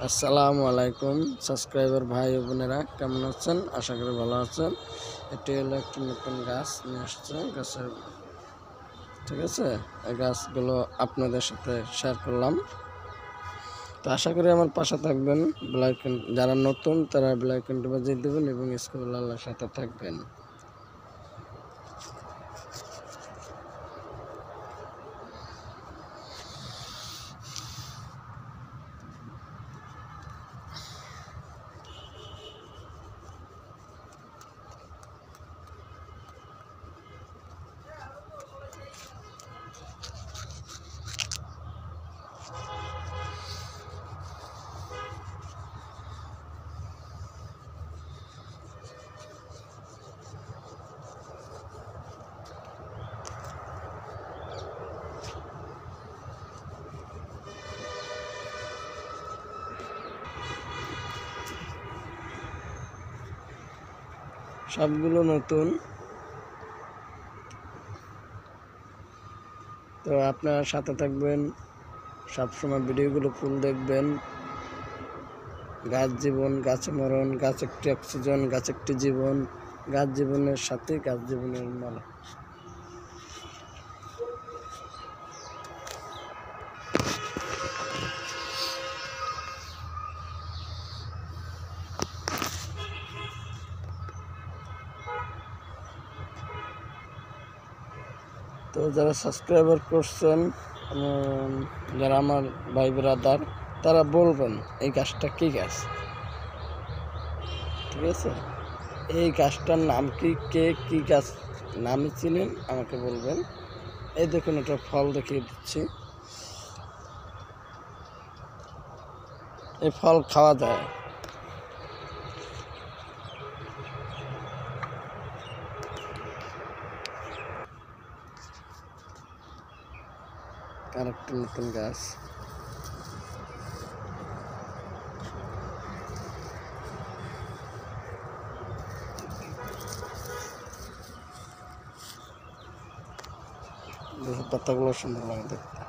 আসসালামু আলাইকুম সাবস্ক্রাইবার ভাই ও বোনেরা, কেমন আছেন? আশা করি ভালো আছেন। এটি হলো একটি নতুন গাছ নিয়ে আসছে গাছের, ঠিক আছে। এই গাছগুলো আপনাদের সাথে শেয়ার করলাম, তো আশা করি আমার পাশে থাকবেন। যারা নতুন তারা বেল আইকনটি বাজিয়ে দেবেন এবং স্কুল আল্লাহর সাথে থাকবেন। সবগুলো নতুন, তো আপনারা সাথে থাকবেন, সবসময় ভিডিওগুলো ফুল দেখবেন। গাছ জীবন, গাছে মরণ, গাছ একটি অক্সিজেন, গাছ একটি জীবন, গাছ জীবনের সাথে গাছ জীবনের মালা। তো যারা সাবস্ক্রাইবার করছেন, যারা আমার ভাই ব্রাদার, তারা বলবেন এই গাছটা কী গাছ, ঠিক আছে। এই গাছটার নাম কি, কে কী গাছ নামে চিনেন আমাকে বলবেন। এই দেখুন, এটা ফল দেখিয়ে দিচ্ছি। এই ফল খাওয়া যায়। আরেকটা নতুন গাছ। পাতাগুলো সুন্দর লাগে দেখতে।